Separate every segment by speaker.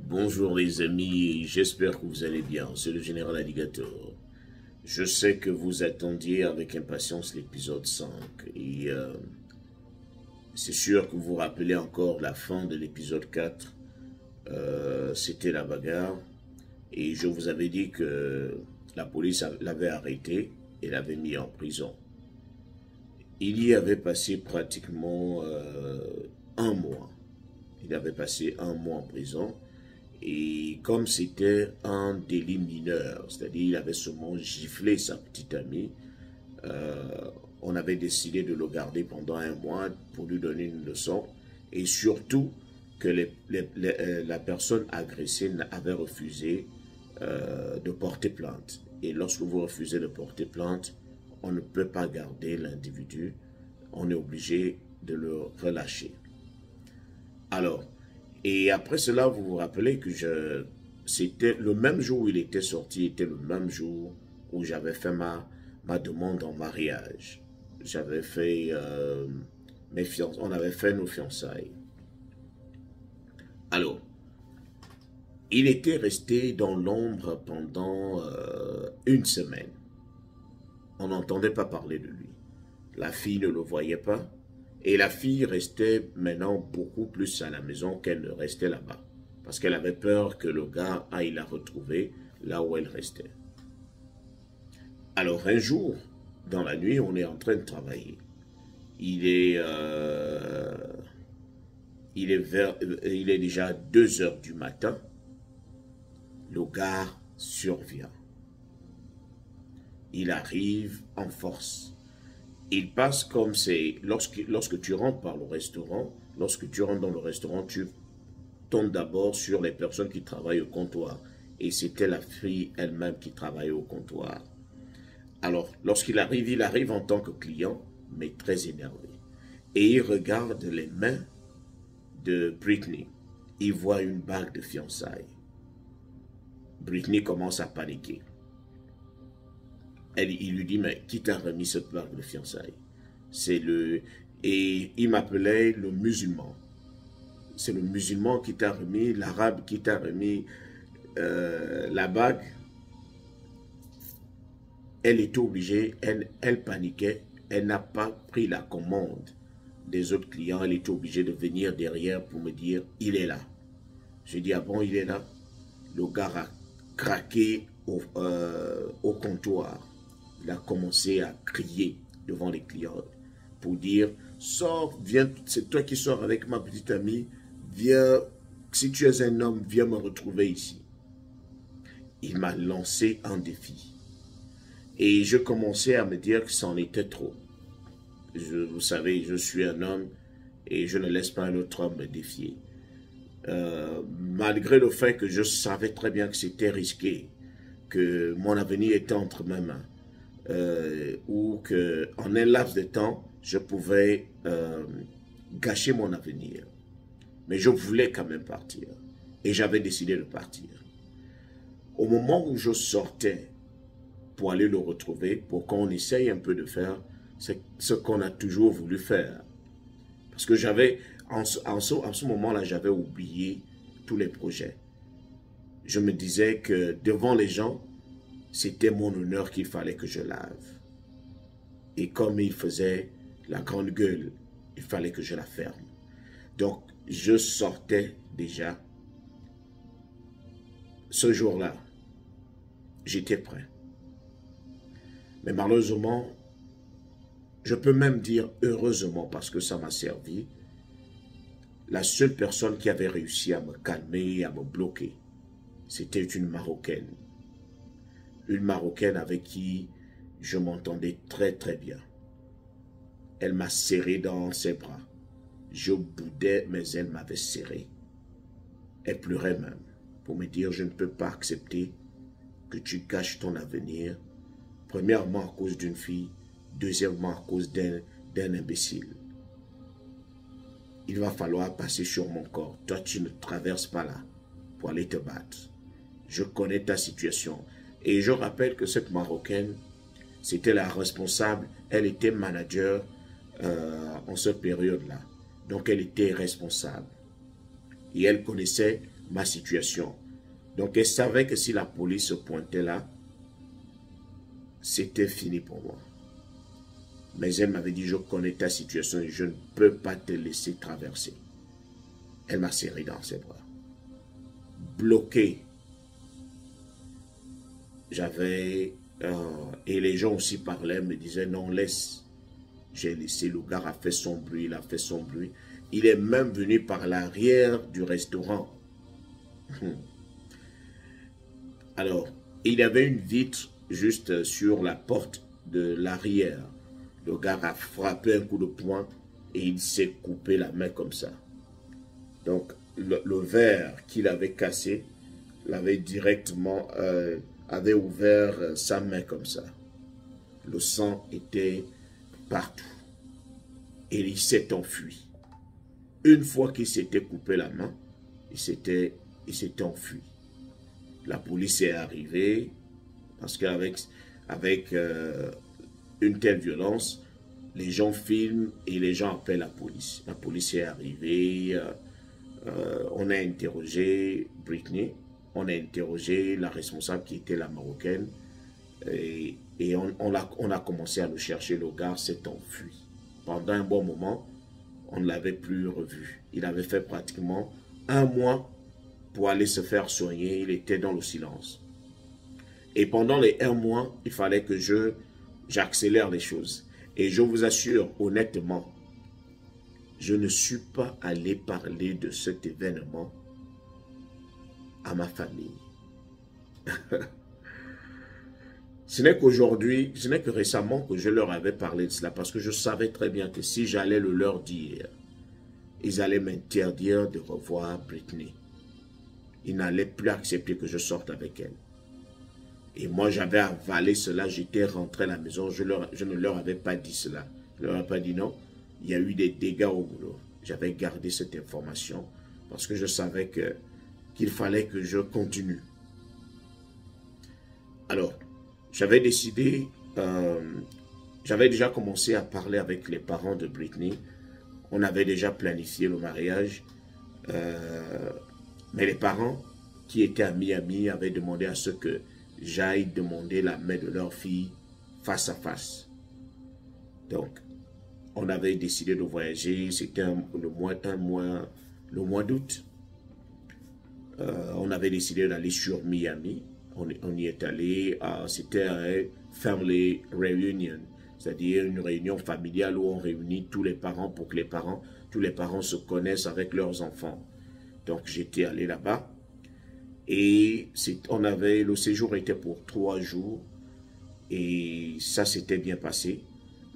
Speaker 1: Bonjour les amis, j'espère que vous allez bien, c'est le Général Alligator. Je sais que vous attendiez avec impatience l'épisode 5 et c'est sûr que vous vous rappelez encore la fin de l'épisode 4. C'était la bagarre et je vous avais dit que la police l'avait arrêté et l'avait mis en prison. Il y avait passé pratiquement un mois. Il avait passé un mois en prison. Et comme c'était un délit mineur, c'est-à-dire il avait seulement giflé sa petite amie, on avait décidé de le garder pendant un mois pour lui donner une leçon. Et surtout que la personne agressée avait refusé de porter plainte. Et lorsque vous refusez de porter plainte, on ne peut pas garder l'individu, on est obligé de le relâcher. Alors, et après cela, vous vous rappelez que c'était le même jour où il était sorti, était le même jour où j'avais fait ma demande en mariage. J'avais fait on avait fait nos fiançailles. Alors, il était resté dans l'ombre pendant une semaine. On n'entendait pas parler de lui. La fille ne le voyait pas. Et la fille restait maintenant beaucoup plus à la maison qu'elle ne restait là-bas. Parce qu'elle avait peur que le gars aille la retrouver là où elle restait. Alors un jour, dans la nuit, on est en train de travailler. Il est déjà 2 heures du matin. Le gars survient. Il arrive en force. Il passe comme c'est, lorsque tu rentres par le restaurant, lorsque tu rentres dans le restaurant, tu tombes d'abord sur les personnes qui travaillent au comptoir. Et c'était la fille elle-même qui travaillait au comptoir. Alors, lorsqu'il arrive, il arrive en tant que client, mais très énervé. Et il regarde les mains de Britney. Il voit une bague de fiançailles. Britney commence à paniquer. Il lui dit, mais qui t'a remis cette bague de fiançailles? Et il m'appelait le musulman. C'est le musulman qui t'a remis, l'arabe qui t'a remis la bague. Elle était obligée, elle paniquait, elle n'a pas pris la commande des autres clients, elle était obligée de venir derrière pour me dire, il est là. Je dis, ah bon, il est là? Le gars a craqué au comptoir. Il a commencé à crier devant les clients pour dire, sors, viens, c'est toi qui sors avec ma petite amie, viens, si tu es un homme, viens me retrouver ici. Il m'a lancé un défi. Et je commençais à me dire que c'en était trop. Vous savez, je suis un homme et je ne laisse pas un autre homme me défier. Malgré le fait que je savais très bien que c'était risqué, que mon avenir était entre mes mains, ou qu'en un laps de temps, je pouvais gâcher mon avenir. Mais je voulais quand même partir. Et j'avais décidé de partir. Au moment où je sortais pour aller le retrouver, pour qu'on essaye un peu de faire ce qu'on a toujours voulu faire. Parce que j'avais, en ce moment-là, j'avais oublié tous les projets. Je me disais que devant les gens, c'était mon honneur qu'il fallait que je lave. Et comme il faisait la grande gueule, il fallait que je la ferme. Donc, je sortais déjà. Ce jour-là, j'étais prêt. Mais malheureusement, je peux même dire heureusement parce que ça m'a servi, la seule personne qui avait réussi à me calmer et à me bloquer, c'était une Marocaine. Une Marocaine avec qui je m'entendais très très bien. Elle m'a serré dans ses bras. Je boudais, mais elle m'avait serré. Elle pleurait même pour me dire, je ne peux pas accepter que tu gâches ton avenir. Premièrement à cause d'une fille, deuxièmement à cause d'un imbécile. Il va falloir passer sur mon corps. Toi, tu ne traverses pas là pour aller te battre. Je connais ta situation. Et je rappelle que cette Marocaine, c'était la responsable, elle était manager en cette période-là. Donc elle était responsable. Et elle connaissait ma situation. Donc, elle savait que si la police se pointait là, c'était fini pour moi. Mais elle m'avait dit, je connais ta situation et je ne peux pas te laisser traverser. Elle m'a serré dans ses bras. Bloqué. J'avais... et les gens aussi parlaient, me disaient, non, laisse. J'ai laissé, le gars a fait son bruit, il a fait son bruit. Il est même venu par l'arrière du restaurant. Alors, il y avait une vitre juste sur la porte de l'arrière. Le gars a frappé un coup de poing et il s'est coupé la main comme ça. Donc, le verre qu'il avait cassé, l'avait directement, avait ouvert sa main comme ça. Le sang était partout. Et il s'est enfui. Une fois qu'il s'était coupé la main, il s'était enfui. La police est arrivée, parce qu'avec une telle violence, les gens filment et les gens appellent la police. La police est arrivée, on a interrogé Britney, on a interrogé la responsable qui était la Marocaine, et on a commencé à le chercher. Le gars s'est enfui. Pendant un bon moment, on ne l'avait plus revu. Il avait fait pratiquement 1 mois pour aller se faire soigner. Il était dans le silence. Et pendant les 1 mois, il fallait que j'accélère les choses. Et je vous assure, honnêtement, je ne suis pas allé parler de cet événement à ma famille. Ce n'est qu'aujourd'hui, ce n'est que récemment que je leur avais parlé de cela, parce que je savais très bien que si j'allais le leur dire, ils allaient m'interdire de revoir Britney. Ils n'allaient plus accepter que je sorte avec elle. Et moi, j'avais avalé cela, j'étais rentré à la maison, je ne leur avais pas dit cela. Je ne leur avais pas dit non, il y a eu des dégâts au boulot. J'avais gardé cette information parce que je savais qu'il fallait que je continue. Alors, j'avais décidé, j'avais déjà commencé à parler avec les parents de Britney. On avait déjà planifié le mariage. Mais les parents qui étaient à Miami avaient demandé à ce que j'aille demander la main de leur fille face à face. Donc, on avait décidé de voyager. C'était le mois d'août. On avait décidé d'aller sur Miami. On y est allé. C'était un family reunion, c'est-à-dire une réunion familiale où on réunit tous les parents pour que tous les parents se connaissent avec leurs enfants. Donc, j'étais allé là-bas. Et le séjour était pour 3 jours. Et ça s'était bien passé.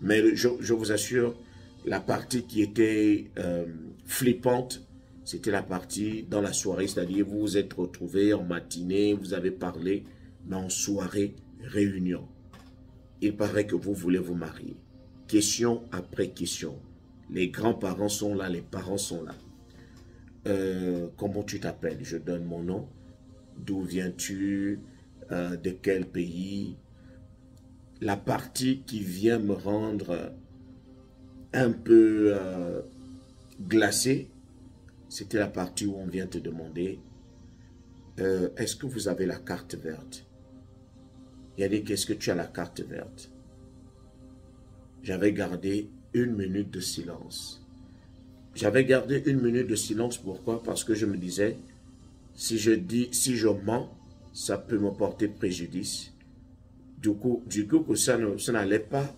Speaker 1: Mais je vous assure, la partie qui était flippante, c'était la partie dans la soirée. C'est-à-dire, vous vous êtes retrouvés en matinée, vous avez parlé, mais en soirée, réunion. Il paraît que vous voulez vous marier. Question après question. Les grands-parents sont là, les parents sont là. Comment tu t'appelles? Je donne mon nom. D'où viens-tu? De quel pays? La partie qui vient me rendre un peu glacé, c'était la partie où on vient te demander est-ce que vous avez la carte verte? Il a dit, qu'est-ce que tu as la carte verte? J'avais gardé 1 minute de silence. J'avais gardé 1 minute de silence, pourquoi? Parce que je me disais, si je mens, ça peut me porter préjudice. Du coup que ça n'allait pas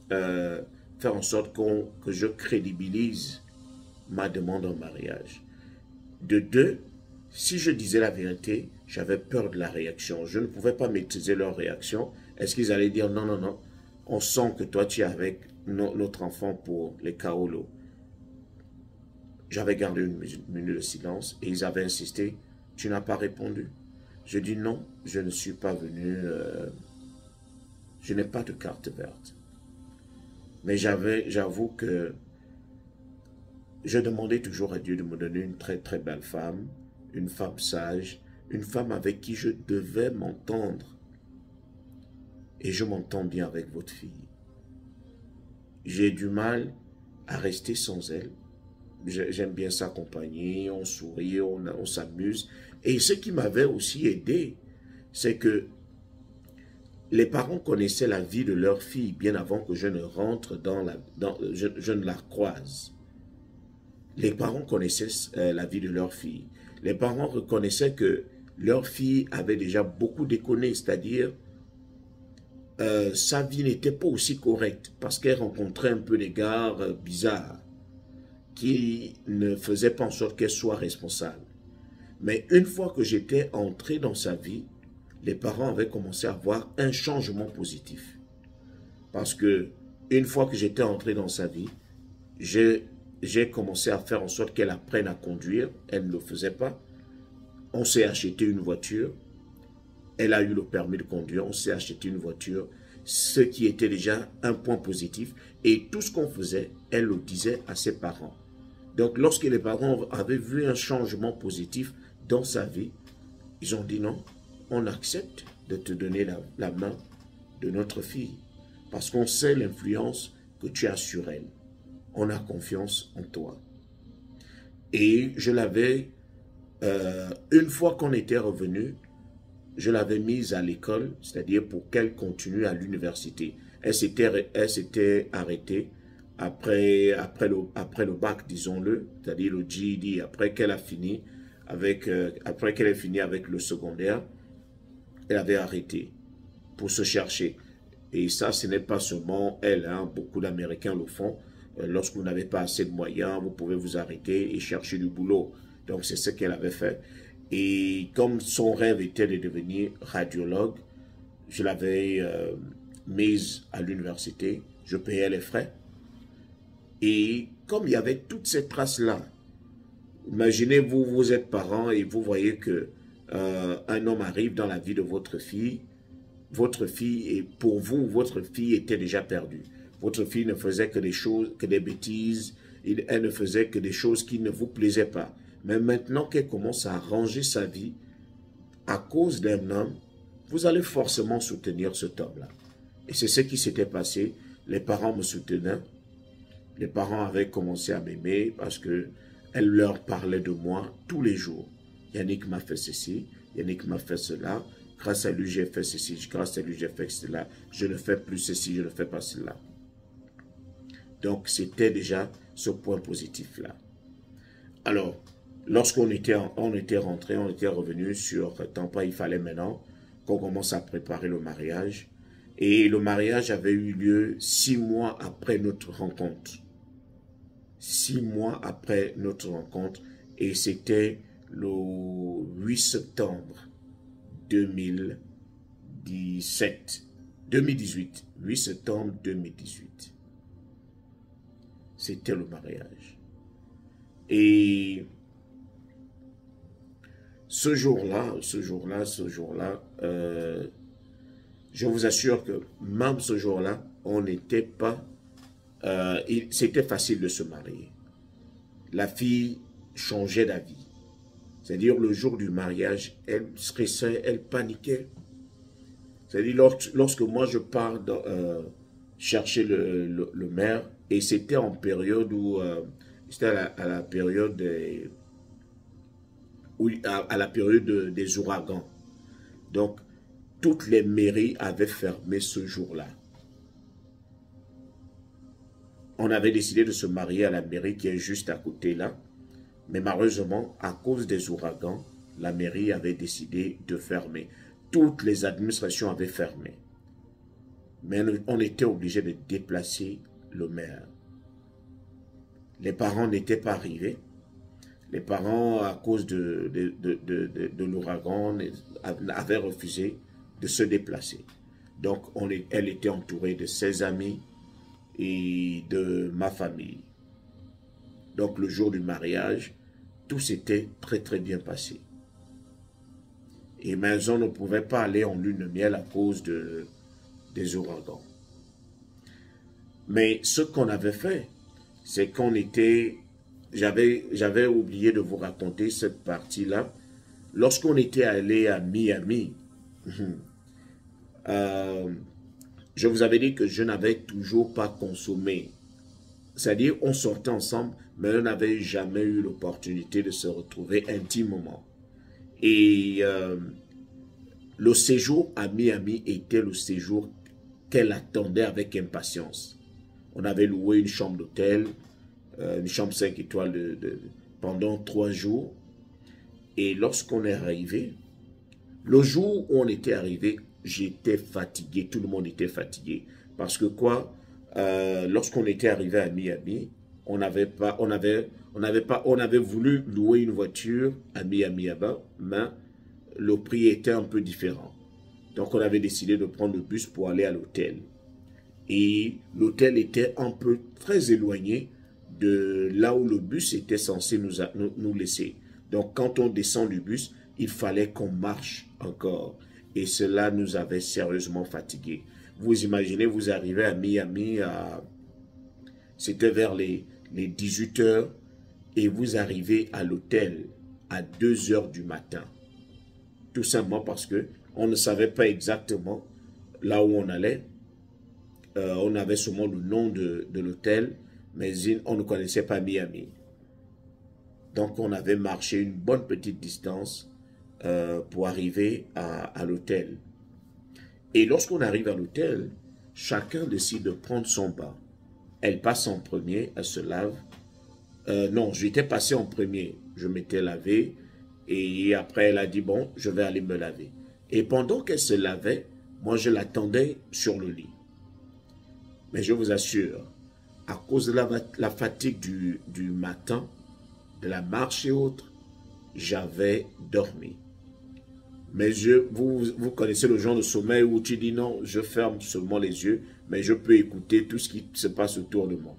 Speaker 1: faire en sorte que je crédibilise ma demande en mariage. De deux, si je disais la vérité, j'avais peur de la réaction. Je ne pouvais pas maîtriser leur réaction. Est-ce qu'ils allaient dire non, non, non, on sent que toi tu es avec notre enfant pour les Kaolo. J'avais gardé 1 minute de silence et ils avaient insisté. Tu n'as pas répondu. Je dis non, je ne suis pas venu, je n'ai pas de carte verte. Mais j'avoue que je demandais toujours à Dieu de me donner une très très belle femme, une femme sage, une femme avec qui je devais m'entendre. Et je m'entends bien avec votre fille. J'ai du mal à rester sans elle. j'aime bien s'accompagner, on sourit, on s'amuse. Et ce qui m'avait aussi aidé, c'est que les parents connaissaient la vie de leur fille bien avant que je ne rentre je ne la croise. Les parents connaissaient la vie de leur fille. Les parents reconnaissaient que leur fille avait déjà beaucoup déconné, c'est-à-dire sa vie n'était pas aussi correcte parce qu'elle rencontrait un peu des gars bizarres qui ne faisaient pas en sorte qu'elle soit responsable. Mais une fois que j'étais entré dans sa vie, les parents avaient commencé à voir un changement positif. Parce que une fois que j'étais entré dans sa vie, j'ai commencé à faire en sorte qu'elle apprenne à conduire. Elle ne le faisait pas. On s'est acheté une voiture. Elle a eu le permis de conduire. On s'est acheté une voiture. Ce qui était déjà un point positif. Et tout ce qu'on faisait, elle le disait à ses parents. Donc, lorsque les parents avaient vu un changement positif dans sa vie, ils ont dit non, on accepte de te donner la main de notre fille parce qu'on sait l'influence que tu as sur elle. On a confiance en toi. Et je l'avais, une fois qu'on était revenu, je l'avais mise à l'école, c'est-à-dire pour qu'elle continue à l'université. Elle s'était arrêtée après le bac, disons-le, c'est-à-dire le GED, après qu'elle a fini après qu'elle ait fini avec le secondaire, elle avait arrêté pour se chercher. Et ça, ce n'est pas seulement elle, hein, beaucoup d'Américains le font. Lorsque vous n'avez pas assez de moyens, vous pouvez vous arrêter et chercher du boulot. Donc, c'est ce qu'elle avait fait. Et comme son rêve était de devenir radiologue, je l'avais mise à l'université, je payais les frais. Et comme il y avait toutes ces traces-là, imaginez-vous, vous êtes parent et vous voyez que un homme arrive dans la vie de votre fille, et pour vous, votre fille était déjà perdue. Votre fille ne faisait que des choses, que des bêtises, elle ne faisait que des choses qui ne vous plaisaient pas. Mais maintenant qu'elle commence à arranger sa vie à cause d'un homme, vous allez forcément soutenir cet homme-là. Et c'est ce qui s'était passé. Les parents me soutenaient. Les parents avaient commencé à m'aimer parce que elle leur parlait de moi tous les jours. Yannick m'a fait ceci, Yannick m'a fait cela. Grâce à lui, j'ai fait ceci, grâce à lui, j'ai fait cela. Je ne fais plus ceci, je ne fais pas cela. Donc, c'était déjà ce point positif-là. Alors, lorsqu'on était rentré, on était revenu sur Tampa, il fallait maintenant qu'on commence à préparer le mariage. Et le mariage avait eu lieu 6 mois après notre rencontre. 6 mois après notre rencontre. Et c'était le 8 septembre 2018. 8 septembre 2018. C'était le mariage. Et ce jour-là, je vous assure que même ce jour-là, on n'était pas... c'était facile de se marier. La fille changeait d'avis. C'est-à-dire le jour du mariage, elle stressait, elle paniquait. C'est-à-dire lorsque moi je pars chercher le maire, et c'était en période où... c'était à la période des ouragans. Donc, toutes les mairies avaient fermé ce jour-là. On avait décidé de se marier à la mairie qui est juste à côté là. Mais malheureusement, à cause des ouragans, la mairie avait décidé de fermer. Toutes les administrations avaient fermé. Mais on était obligé de déplacer le maire. Les parents n'étaient pas arrivés. Les parents, à cause de l'ouragan, avaient refusé de se déplacer. Donc, elle était entourée de ses amis et de ma famille. Donc, le jour du mariage, tout s'était très très bien passé. Et mais on ne pouvait pas aller en lune de miel à cause des ouragans. Mais ce qu'on avait fait, c'est qu'on était... J'avais oublié de vous raconter cette partie-là. Lorsqu'on était allé à Miami, je vous avais dit que je n'avais toujours pas consommé c'est-à-dire on sortait ensemble, mais on n'avait jamais eu l'opportunité de se retrouver intimement. Et le séjour à Miami était le séjour qu'elle attendait avec impatience. On avait loué une chambre d'hôtel, une chambre 5 étoiles pendant 3 jours. Et lorsqu'on est arrivé, le jour où on était arrivé, j'étais fatigué, tout le monde était fatigué. Parce que quoi, lorsqu'on était arrivé à Miami, on avait voulu louer une voiture à Miami, mais le prix était un peu différent. Donc on avait décidé de prendre le bus pour aller à l'hôtel. Et l'hôtel était un peu très éloigné de là où le bus était censé nous laisser. Donc quand on descend du bus, il fallait qu'on marche encore. Et cela nous avait sérieusement fatigués. Vous imaginez, vous arrivez à Miami, c'était vers les 18 heures, et vous arrivez à l'hôtel à 2 heures du matin. Tout simplement parce que on ne savait pas exactement là où on allait. On avait seulement le nom de l'hôtel, mais on ne connaissait pas Miami. Donc on avait marché une bonne petite distance pour arriver à l'hôtel. Et lorsqu'on arrive à l'hôtel, chacun décide de prendre son bain. Elle passe en premier, elle se lave. Non, j'étais passé en premier. Je m'étais lavé et après elle a dit, bon, je vais aller me laver. Et pendant qu'elle se lavait, moi je l'attendais sur le lit. Mais je vous assure, à cause de la fatigue du matin, de la marche et autres, j'avais dormi. Mais vous connaissez le genre de sommeil où tu dis non, je ferme seulement les yeux, mais je peux écouter tout ce qui se passe autour de moi.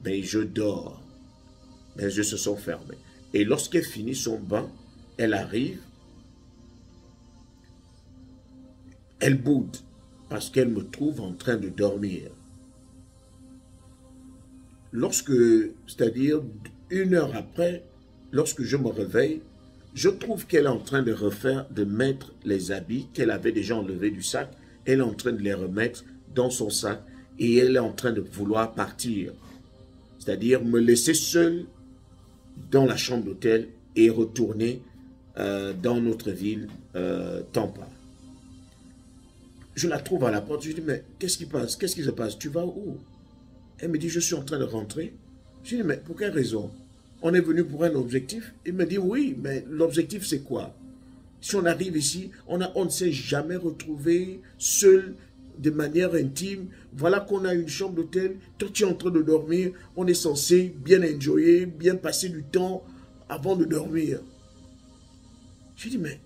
Speaker 1: Mais je dors. Mes yeux se sont fermés. Et lorsqu'elle finit son bain, elle arrive, elle boude parce qu'elle me trouve en train de dormir. C'est-à-dire 1 heure après, lorsque je me réveille, je trouve qu'elle est en train de mettre les habits qu'elle avait déjà enlevés du sac. Elle est en train de les remettre dans son sac et elle est en train de vouloir partir. C'est-à-dire me laisser seule dans la chambre d'hôtel et retourner dans notre ville, Tampa. Je la trouve à la porte, je lui dis, mais qu'est-ce qui passe? Qu'est-ce qui se passe? Tu vas où? Elle me dit, je suis en train de rentrer. Je lui dis, mais pour quelle raison? On est venu pour un objectif? Il me dit, oui, mais l'objectif c'est quoi? Si on arrive ici, on ne s'est jamais retrouvé seul de manière intime. Voilà qu'on a une chambre d'hôtel, toi tu es en train de dormir, on est censé bien enjoyer, bien passer du temps avant de dormir. Je lui dis, mais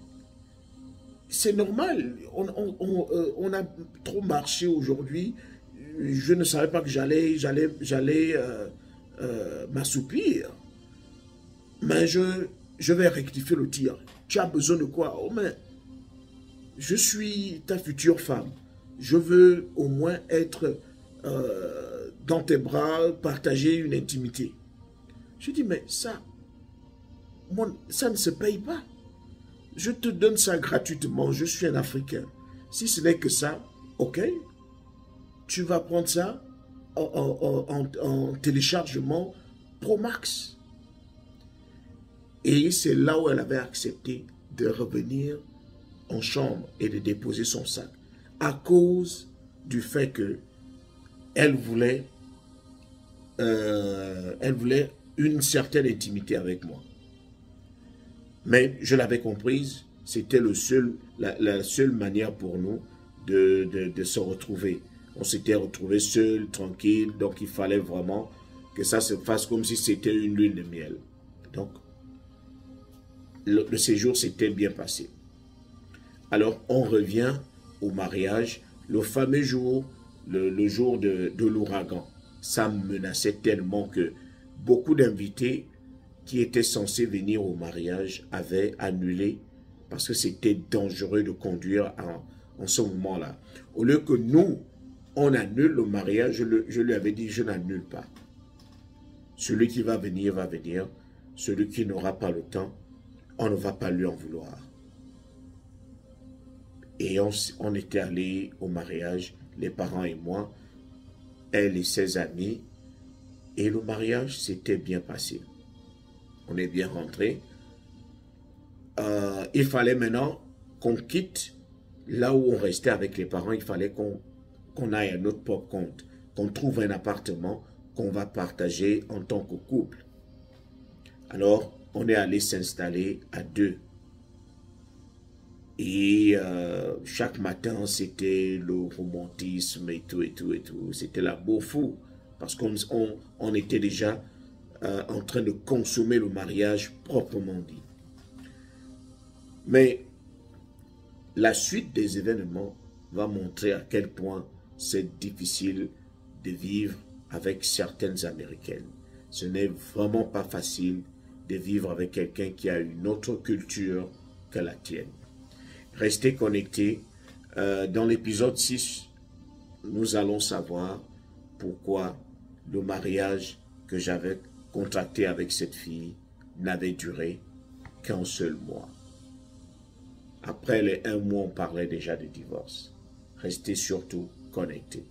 Speaker 1: c'est normal, on a trop marché aujourd'hui, je ne savais pas que j'allais m'assoupir. Mais je vais rectifier le tir. Tu as besoin de quoi? Oh, mais je suis ta future femme. Je veux au moins être dans tes bras, partager une intimité. Je dis, mais ça ne se paye pas. Je te donne ça gratuitement. Je suis un Africain. Si ce n'est que ça, ok, tu vas prendre ça en téléchargement Pro Max. Et c'est là où elle avait accepté de revenir en chambre et de déposer son sac. À cause du fait que elle voulait une certaine intimité avec moi. Mais je l'avais comprise, c'était la seule manière pour nous de se retrouver. On s'était retrouvés seuls, tranquilles, donc il fallait vraiment que ça se fasse comme si c'était une lune de miel. Donc, le séjour s'était bien passé. Alors, on revient au mariage, le fameux jour, le jour de l'ouragan. Ça me menaçait tellement que beaucoup d'invités qui étaient censés venir au mariage avaient annulé parce que c'était dangereux de conduire en ce moment-là. Au lieu que nous, on annule le mariage, je lui avais dit, je n'annule pas. Celui qui va venir, va venir. Celui qui n'aura pas le temps, on ne va pas lui en vouloir. Et on était allés au mariage, les parents et moi, elle et ses amis. Et le mariage s'était bien passé. On est bien rentré. Il fallait maintenant qu'on quitte là où on restait avec les parents. Il fallait qu'on aille à notre propre compte, qu'on trouve un appartement qu'on va partager en tant que couple. Alors, on est allé s'installer à deux. Et chaque matin, c'était le romantisme et tout, et tout, et tout. C'était la beau fou. Parce qu'on était déjà en train de consommer le mariage proprement dit. Mais la suite des événements va montrer à quel point c'est difficile de vivre avec certaines Américaines. Ce n'est vraiment pas facile de vivre avec quelqu'un qui a une autre culture que la tienne. Restez connectés. Dans l'épisode 6, nous allons savoir pourquoi le mariage que j'avais contracté avec cette fille n'avait duré qu'un seul mois. Après les 1 mois, on parlait déjà de divorce. Restez surtout connectés.